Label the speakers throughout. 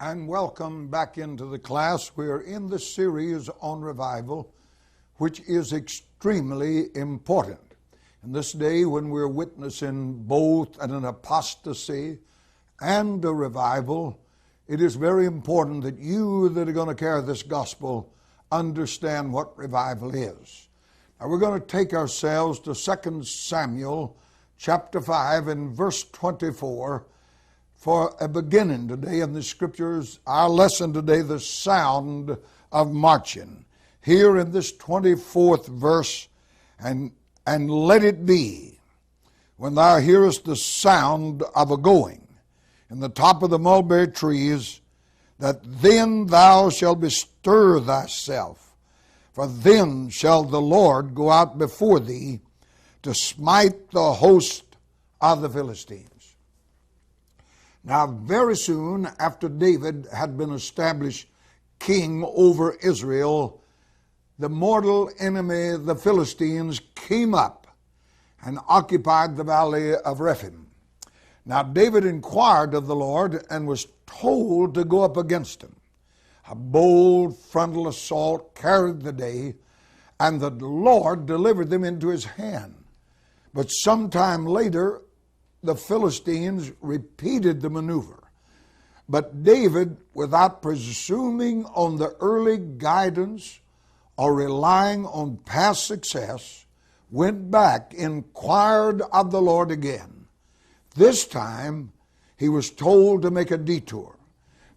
Speaker 1: and welcome back into the class. We are in the series on revival, which is extremely important. In this day when we're witnessing both an apostasy and a revival, it is very important that you that are going to carry this gospel understand what revival is. Now we're going to take ourselves to 2 Samuel chapter 5 and verse 24 for a beginning today in the scriptures. Our lesson today, the sound of marching. Here in this 24th verse, and let it be, when thou hearest the sound of a going in the top of the mulberry trees, that then thou shalt bestir thyself, for then shall the Lord go out before thee to smite the host of the Philistines. Now, very soon after David had been established king over Israel, the mortal enemy, the Philistines, came up and occupied the valley of Rephaim. Now, David inquired of the Lord and was told to go up against them. A bold frontal assault carried the day, and the Lord delivered them into his hand. But sometime later, the Philistines repeated the maneuver. But David, without presuming on the early guidance or relying on past success, went back, inquired of the Lord again. This time, he was told to make a detour,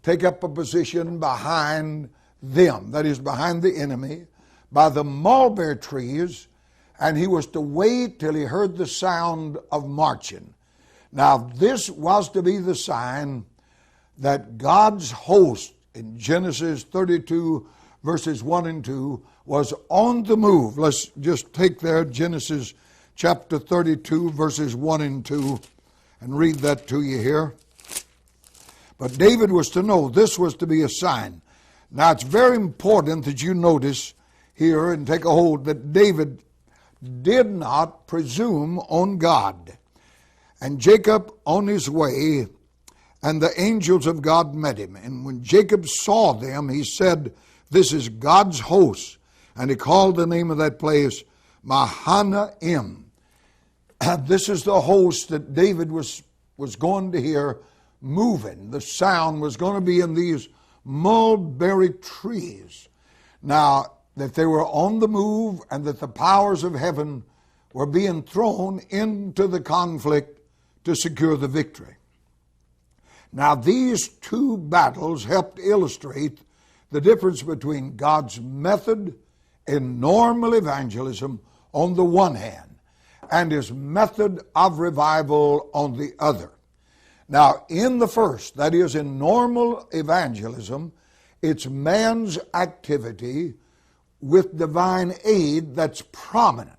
Speaker 1: take up a position behind them, that is, behind the enemy, by the mulberry trees, and he was to wait till he heard the sound of marching. Now, this was to be the sign that God's host in Genesis 32, verses 1 and 2, was on the move. Let's just take there Genesis chapter 32, verses 1 and 2, and read that to you here. But David was to know this was to be a sign. Now, it's very important that you notice here and take a hold that David did not presume on God. And Jacob on his way, and the angels of God met him. And when Jacob saw them, he said, "This is God's host." And he called the name of that place Mahanaim. This is the host that David was going to hear moving. The sound was going to be in these mulberry trees. Now, that they were on the move and that the powers of heaven were being thrown into the conflict to secure the victory. Now, these two battles helped illustrate the difference between God's method in normal evangelism on the one hand and his method of revival on the other. Now, in the first, that is, in normal evangelism, it's man's activity with divine aid that's prominent.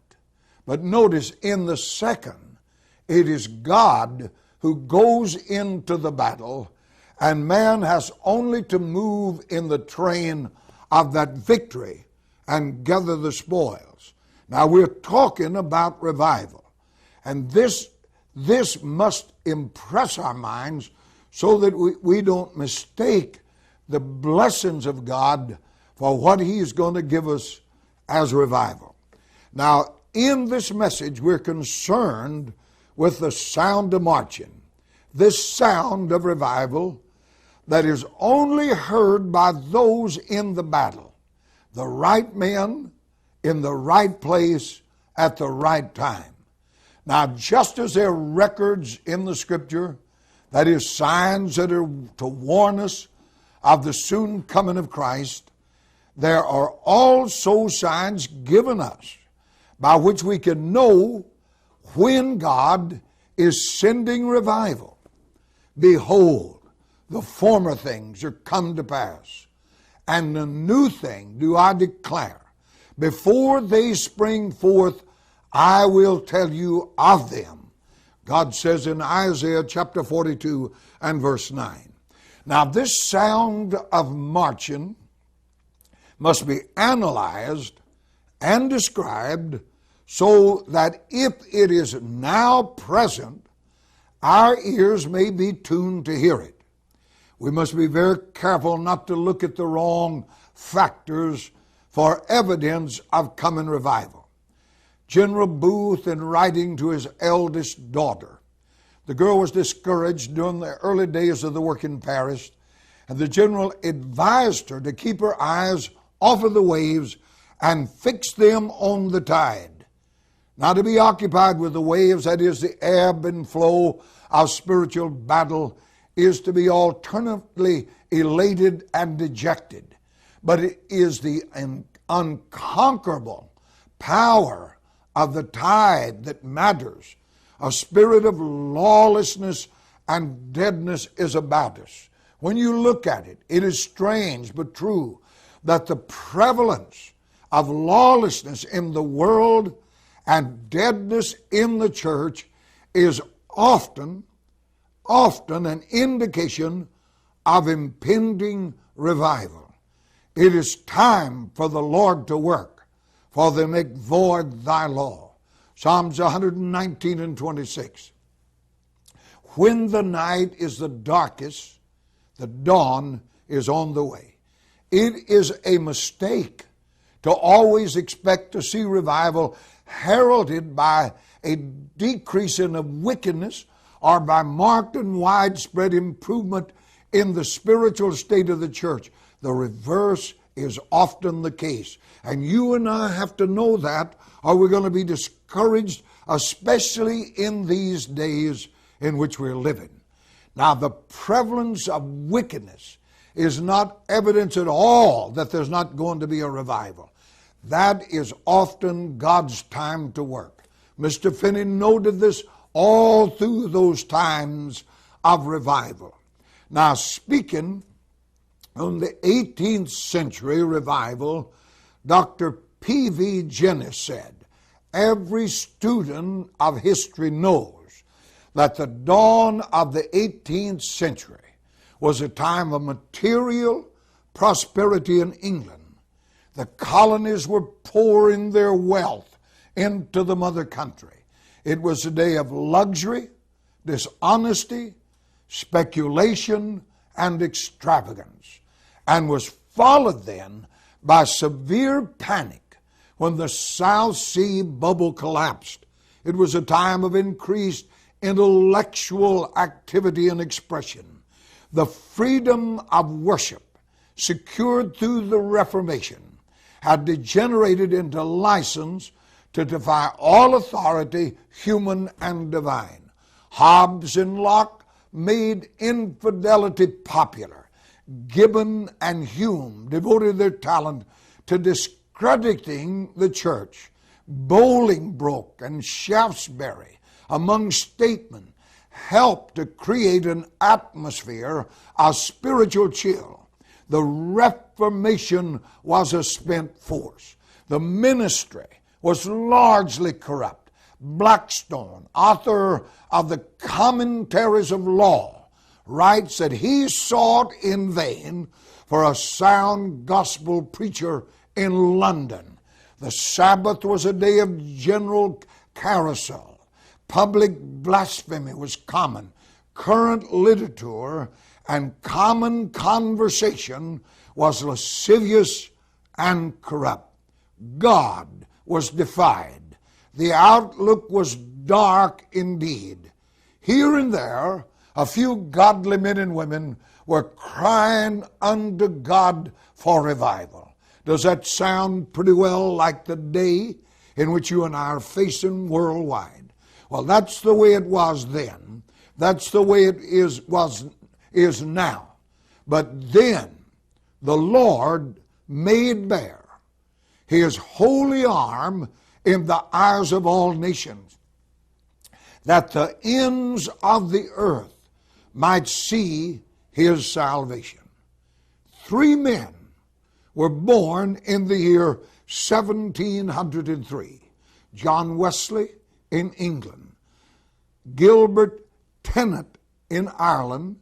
Speaker 1: But notice, in the second, it is God who goes into the battle, and man has only to move in the train of that victory and gather the spoils. Now, we're talking about revival, and this must impress our minds so that we don't mistake the blessings of God for what He's going to give us as revival. Now, in this message, we're concerned with the sound of marching, this sound of revival that is only heard by those in the battle, the right men in the right place at the right time. Now, just as there are records in the Scripture, that is, signs that are to warn us of the soon coming of Christ, there are also signs given us by which we can know when God is sending revival. Behold, the former things are come to pass, and the new thing do I declare. Before they spring forth, I will tell you of them. God says in Isaiah chapter 42 and verse 9. Now, this sound of marching must be analyzed and described so that if it is now present, our ears may be tuned to hear it. We must be very careful not to look at the wrong factors for evidence of coming revival. General Booth, in writing to his eldest daughter, the girl was discouraged during the early days of the work in Paris, and the general advised her to keep her eyes off of the waves and fix them on the tide. Not to be occupied with the waves, that is the ebb and flow of spiritual battle, is to be alternately elated and dejected. But it is the unconquerable power of the tide that matters. A spirit of lawlessness and deadness is about us. When you look at it, it is strange but true that the prevalence of lawlessness in the world and deadness in the church is often an indication of impending revival. It is time for the Lord to work, for they make void thy law. Psalms 119 and 26. When the night is the darkest, the dawn is on the way. It is a mistake to always expect to see revival heralded by a decrease in of wickedness or by marked and widespread improvement in the spiritual state of the church. The reverse is often the case. And you and I have to know that, or we're going to be discouraged, especially in these days in which we're living. Now, the prevalence of wickedness is not evidence at all that there's not going to be a revival. That is often God's time to work. Mr. Finney noted this all through those times of revival. Now, speaking on the 18th century revival, Dr. P.V. Jennis said, every student of history knows that the dawn of the 18th century was a time of material prosperity in England. The colonies were pouring their wealth into the mother country. It was a day of luxury, dishonesty, speculation, and extravagance, and was followed then by severe panic when the South Sea bubble collapsed. It was a time of increased intellectual activity and expression. The freedom of worship secured through the Reformation had degenerated into license to defy all authority, human and divine. Hobbes and Locke made infidelity popular. Gibbon and Hume devoted their talent to discrediting the church. Bolingbroke and Shaftesbury, among statesmen, helped to create an atmosphere of spiritual chill. The Reformation was a spent force. The ministry was largely corrupt. Blackstone, author of the Commentaries of Law, writes that he sought in vain for a sound gospel preacher in London. The Sabbath was a day of general carousel. Public blasphemy was common. Current literature and common conversation was lascivious and corrupt. God was defied. The outlook was dark indeed. Here and there, a few godly men and women were crying unto God for revival. Does that sound pretty well like the day in which you and I are facing worldwide? Well, that's the way it was then. That's the way it is now. But then the Lord made bare his holy arm in the eyes of all nations, that the ends of the earth might see his salvation. 3 men were born in the year 1703. John Wesley in England, Gilbert Tennant in Ireland,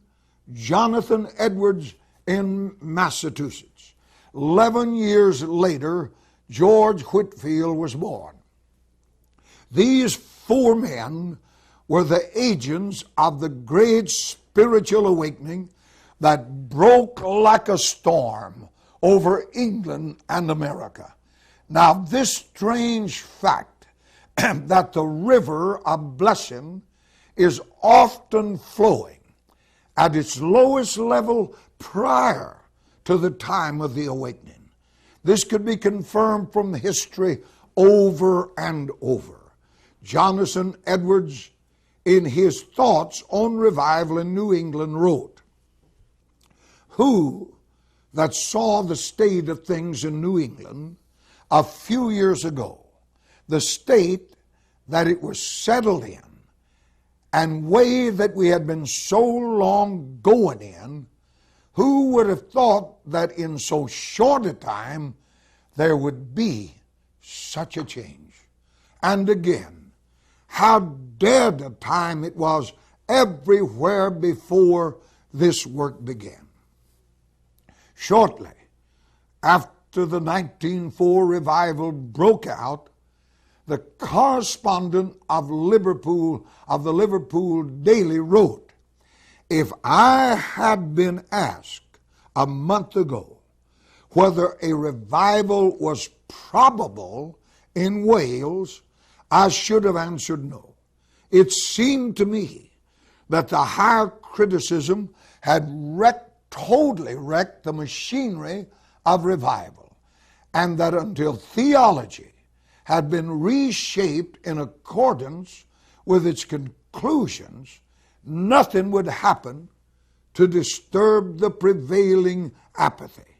Speaker 1: Jonathan Edwards in Massachusetts. 11 years later, George Whitefield was born. These 4 men were the agents of the great spiritual awakening that broke like a storm over England and America. Now, this strange fact that the river of blessing is often flowing at its lowest level prior to the time of the awakening. This could be confirmed from history over and over. Jonathan Edwards, in his thoughts on revival in New England, wrote, "Who that saw the state of things in New England a few years ago, the state that it was settled in, and way that we had been so long going in, who would have thought that in so short a time there would be such a change? And again, how dead a time it was everywhere before this work began." Shortly after the 1904 revival broke out, the correspondent of the Liverpool Daily wrote, "If I had been asked a month ago whether a revival was probable in Wales, I should have answered no. It seemed to me that the higher criticism had totally wrecked the machinery of revival, and that until theology had been reshaped in accordance with its conclusions, nothing would happen to disturb the prevailing apathy.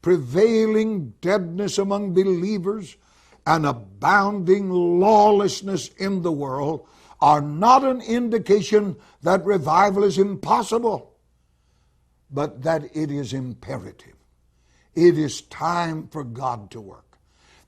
Speaker 1: Prevailing deadness among believers and abounding lawlessness in the world are not an indication that revival is impossible, but that it is imperative. It is time for God to work.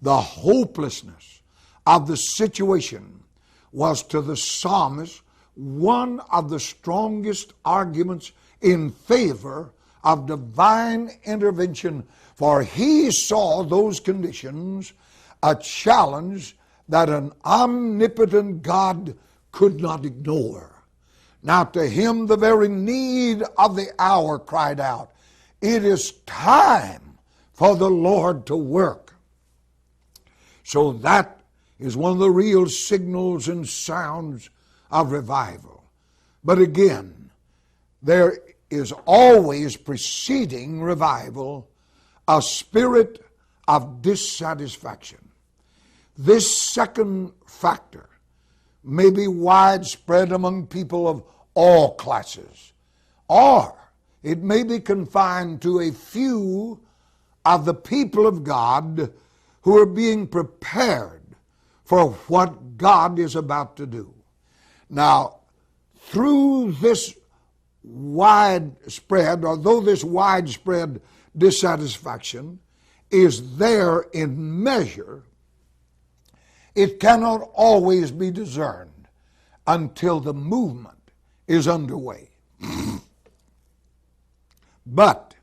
Speaker 1: The hopelessness of the situation was to the psalmist one of the strongest arguments in favor of divine intervention, for he saw those conditions a challenge that an omnipotent God could not ignore. Now to him the very need of the hour cried out, "It is time for the Lord to work." So that is one of the real signals and sounds of revival. But again, there is always preceding revival a spirit of dissatisfaction. This second factor may be widespread among people of all classes, or it may be confined to a few of the people of God who are being prepared for what God is about to do. Now, through this widespread, or though this widespread dissatisfaction is there in measure, it cannot always be discerned until the movement is underway. But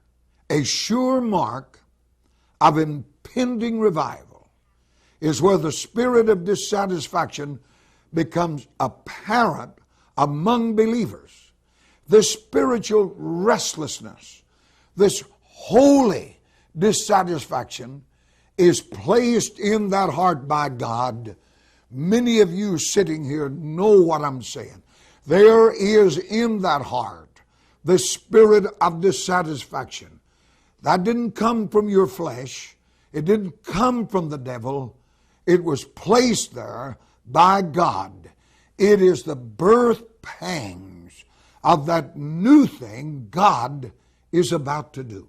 Speaker 1: a sure mark of impending revival is where the spirit of dissatisfaction becomes apparent among believers. This spiritual restlessness, this holy dissatisfaction is placed in that heart by God. Many of you sitting here know what I'm saying. There is in that heart the spirit of dissatisfaction. That didn't come from your flesh. It didn't come from the devil. It was placed there by God. It is the birth pangs of that new thing God is about to do.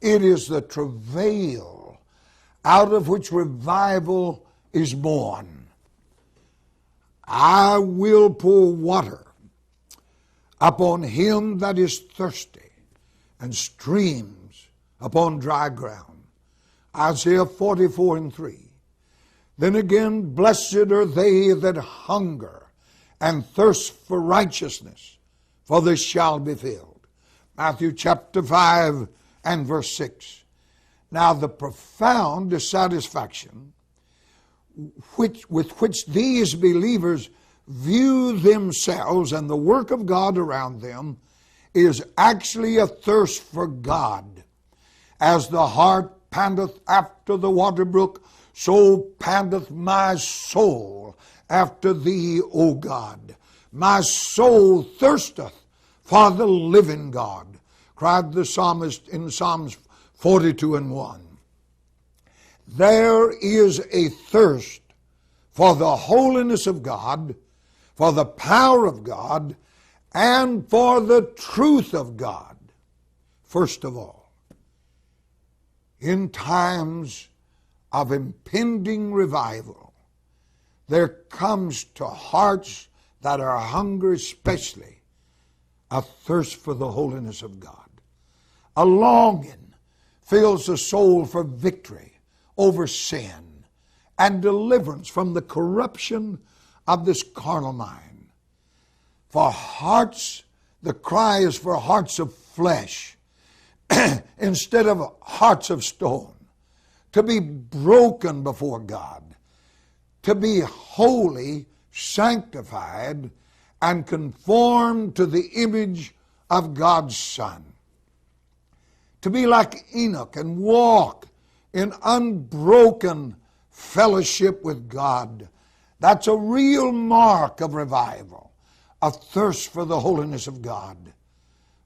Speaker 1: It is the travail out of which revival is born. I will pour water upon him that is thirsty, and streams upon dry ground. Isaiah 44:3. Then again, blessed are they that hunger and thirst for righteousness, for they shall be filled. Matthew chapter 5 and verse 6. Now the profound dissatisfaction with which these believers view themselves and the work of God around them is actually a thirst for God. As the hart panteth after the water brook, so panteth my soul after thee, O God. My soul thirsteth for the living God, cried the psalmist in Psalms 42:1. There is a thirst for the holiness of God, for the power of God, and for the truth of God. First of all, in times of impending revival, there comes to hearts that are hungry especially a thirst for the holiness of God. A longing fills the soul for victory over sin and deliverance from the corruption of this carnal mind. For hearts, the cry is for hearts of flesh instead of hearts of stone, to be broken before God, to be holy, sanctified, and conformed to the image of God's Son. To be like Enoch and walk in unbroken fellowship with God. That's a real mark of revival, a thirst for the holiness of God.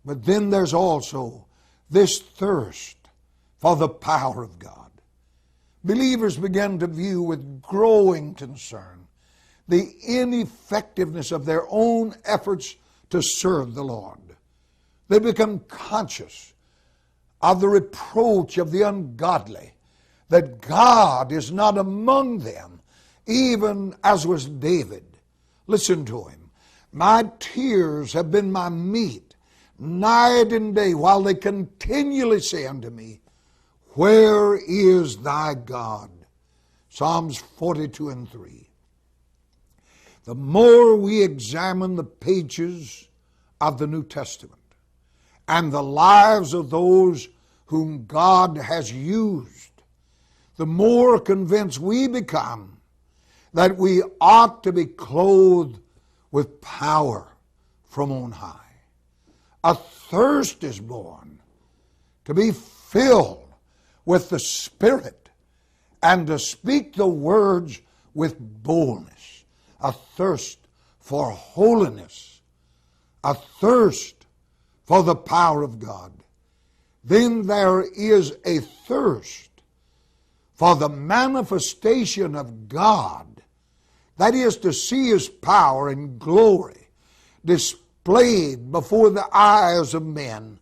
Speaker 1: But then there's also this thirst for the power of God. Believers begin to view with growing concern the ineffectiveness of their own efforts to serve the Lord. They become conscious of the reproach of the ungodly, that God is not among them, even as was David. Listen to him. My tears have been my meat, night and day, while they continually say unto me, where is thy God? Psalms 42:3. The more we examine the pages of the New Testament and the lives of those whom God has used, the more convinced we become that we ought to be clothed with power from on high. A thirst is born to be filled with the Spirit and to speak the words with boldness. A thirst for holiness. A thirst for the power of God. Then there is a thirst for the manifestation of God. That is, to see His power and glory displayed before the eyes of men.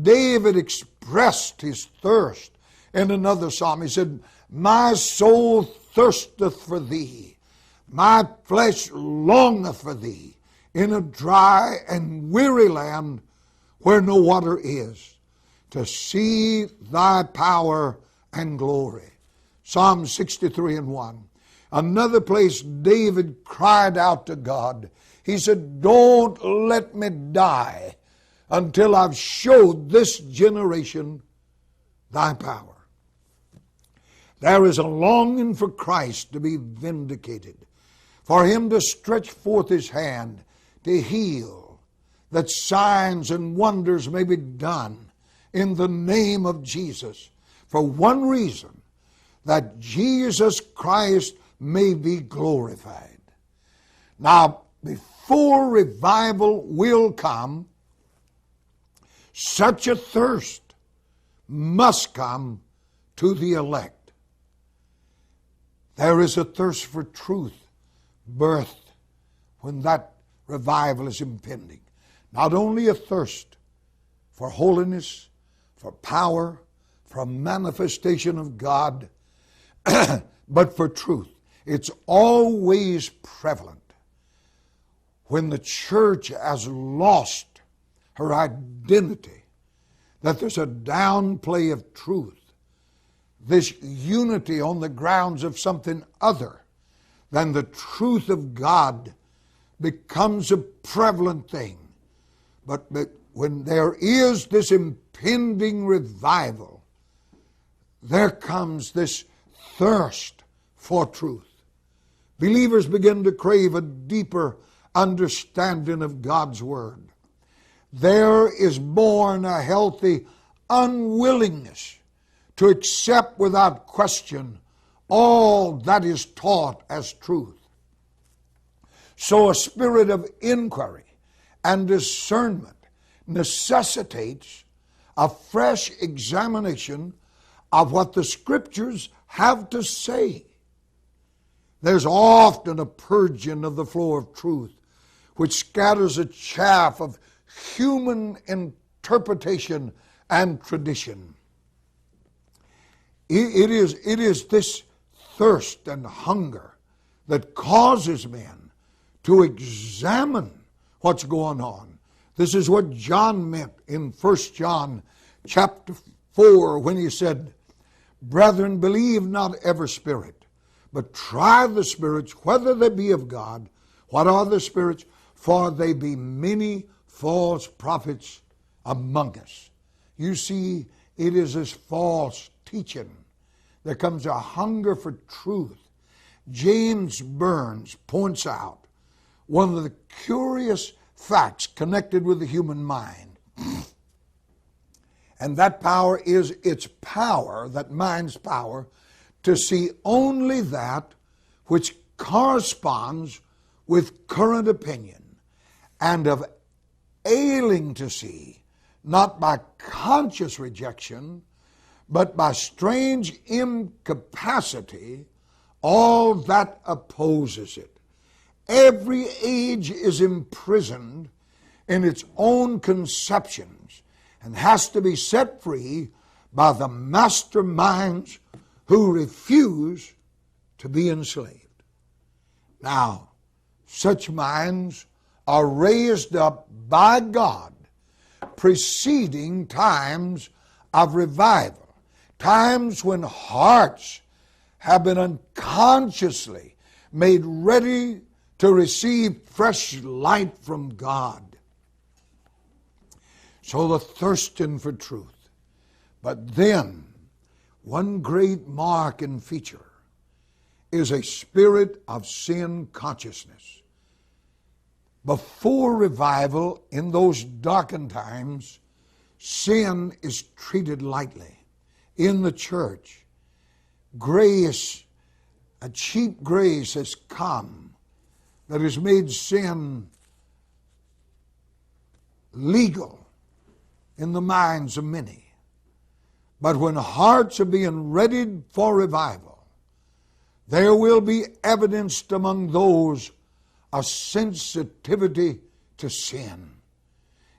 Speaker 1: David expressed his thirst in another psalm. He said, my soul thirsteth for thee. My flesh longeth for thee in a dry and weary land where no water is, to see thy power and glory. Psalm 63:1. Another place David cried out to God. He said, don't let me die until I've showed this generation thy power. There is a longing for Christ to be vindicated, for Him to stretch forth His hand to heal, that signs and wonders may be done in the name of Jesus, for one reason, that Jesus Christ may be glorified. Now, before revival will come, such a thirst must come to the elect. There is a thirst for truth birthed when that revival is impending. Not only a thirst for holiness, for power, for manifestation of God, but for truth. It's always prevalent when the church has lost her identity, that there's a downplay of truth, this unity on the grounds of something other than the truth of God becomes a prevalent thing. But when there is this impending revival, there comes this thirst for truth. Believers begin to crave a deeper understanding of God's Word. there is born a healthy unwillingness to accept without question all that is taught as truth. So a spirit of inquiry and discernment necessitates a fresh examination of what the Scriptures have to say. There's often a purging of the flow of truth, which scatters a chaff of human interpretation and tradition. It is this thirst and hunger that causes men to examine what's going on. This is what John meant in 1 John chapter 4 when he said, "Brethren, believe not every spirit, but try the spirits whether they be of God. What are the spirits? For they be many false prophets among us." You see, it is this false teaching. There comes a hunger for truth. James Burns points out one of the curious facts connected with the human mind. And that power is its power, that mind's power, to see only that which corresponds with current opinion, and of ailing to see, not by conscious rejection, but by strange incapacity, all that opposes it. Every age is imprisoned in its own conceptions and has to be set free by the masterminds who refuse to be enslaved. Now, such minds are raised up by God preceding times of revival, times when hearts have been unconsciously made ready to receive fresh light from God. So the thirsting for truth. But then, one great mark and feature is a spirit of sin consciousness. Before revival, in those darkened times, sin is treated lightly. In the church, grace, a cheap grace has come that has made sin legal in the minds of many. But when hearts are being readied for revival, there will be evidenced among those a sensitivity to sin.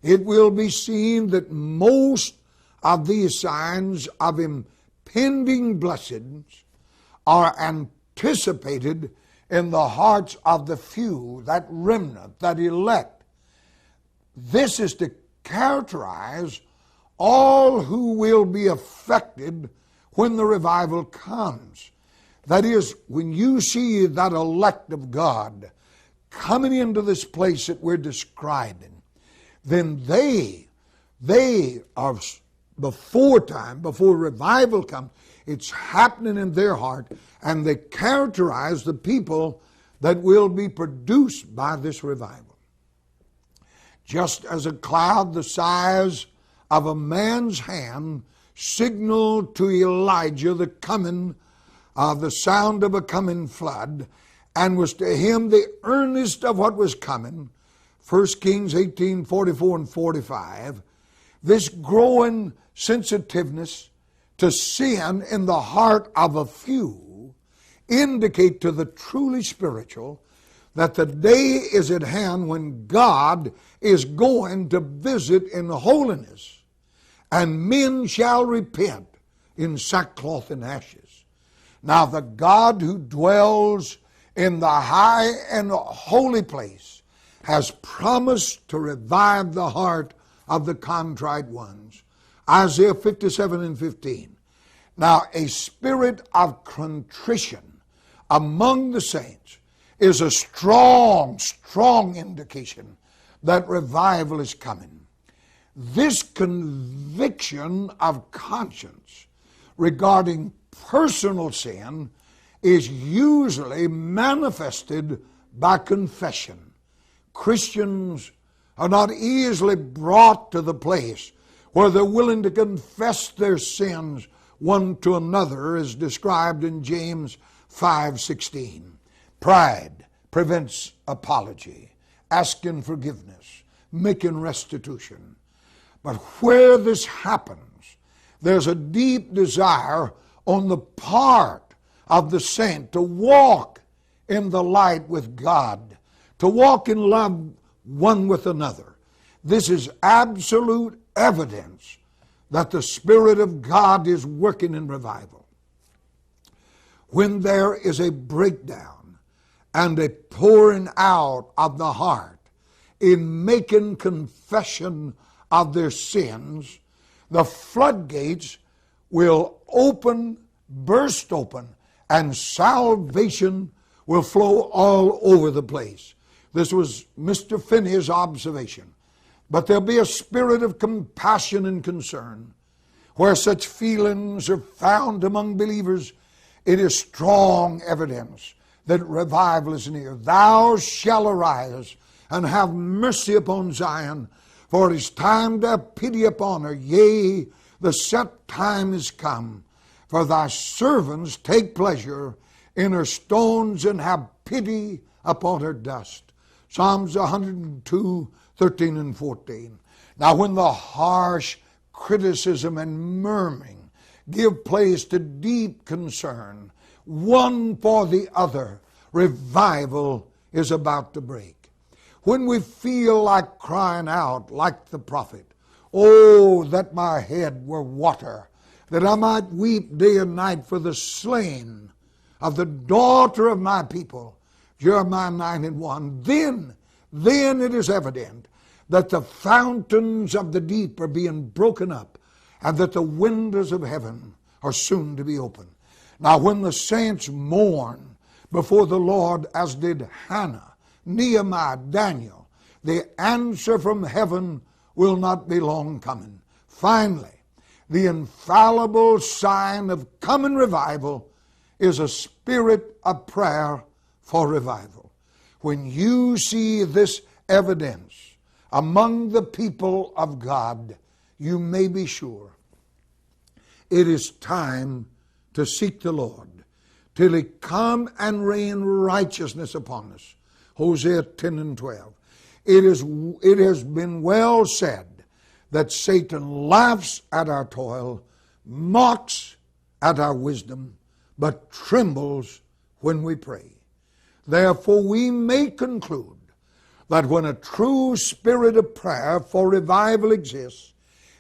Speaker 1: It will be seen that most of these signs of impending blessings are anticipated in the hearts of the few, that remnant, that elect. This is to characterize all who will be affected when the revival comes. That is, when you see that elect of God coming into this place that we're describing, then they are before time, before revival comes, it's happening in their heart, and they characterize the people that will be produced by this revival. Just as a cloud the size of a man's hand signaled to Elijah the coming of the sound of a coming flood, and was to him the earnest of what was coming, 1 Kings 18, 44 and 45, this growing sensitiveness to sin in the heart of a few indicate to the truly spiritual that the day is at hand when God is going to visit in holiness, and men shall repent in sackcloth and ashes. Now the God who dwells in the high and holy place has promised to revive the heart of the contrite ones. Isaiah 57 and 15. Now a spirit of contrition among the saints is a strong indication that revival is coming. This conviction of conscience regarding personal sin is usually manifested by confession. Christians are not easily brought to the place where they're willing to confess their sins one to another, as described in James 5:16. Pride prevents apology, asking forgiveness, making restitution. But where this happens, there's a deep desire on the part of the saint to walk in the light with God, to walk in love one with another. This is absolute evidence that the Spirit of God is working in revival. When there is a breakdown and a pouring out of the heart in making confession of their sins, the floodgates will burst open, and salvation will flow all over the place. This was Mr. Finney's observation. But there'll be a spirit of compassion and concern. Where such feelings are found among believers, it is strong evidence that revival is near. Thou shalt arise and have mercy upon Zion, for it is time to have pity upon her. Yea, the set time is come. For thy servants take pleasure in her stones and have pity upon her dust. Psalms 102, 13 and 14. Now when the harsh criticism and murmuring give place to deep concern, one for the other, revival is about to break. When we feel like crying out like the prophet, "Oh, that my head were water, that I might weep day and night for the slain of the daughter of my people," Jeremiah 9:1, then it is evident that the fountains of the deep are being broken up and that the windows of heaven are soon to be opened. Now when the saints mourn before the Lord, as did Hannah, Nehemiah, Daniel, the answer from heaven will not be long coming. Finally, the infallible sign of coming revival is a spirit of prayer for revival. When you see this evidence among the people of God, you may be sure it is time to seek the Lord till He come and rain righteousness upon us. Hosea 10 and 12. It has been well said that Satan laughs at our toil, mocks at our wisdom, but trembles when we pray. Therefore we may conclude that when a true spirit of prayer for revival exists,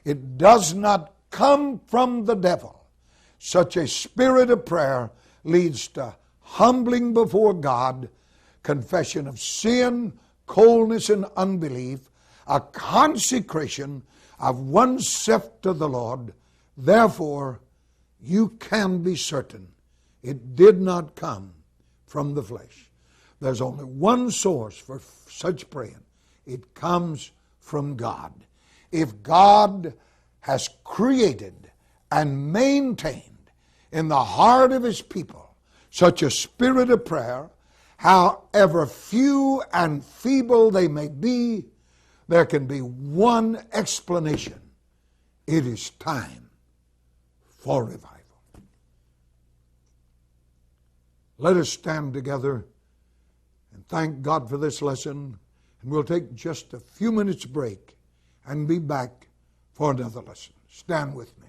Speaker 1: it does not come from the devil. Such a spirit of prayer leads to humbling before God, confession of sin, coldness and unbelief, a consecration of oneself to the Lord. Therefore, you can be certain it did not come from the flesh. There's only one source for such praying. It comes from God. If God has created and maintained in the heart of His people such a spirit of prayer, however few and feeble they may be, there can be one explanation. It is time for revival. Let us stand together and thank God for this lesson. And we'll take just a few minutes break and be back for another lesson. Stand with me.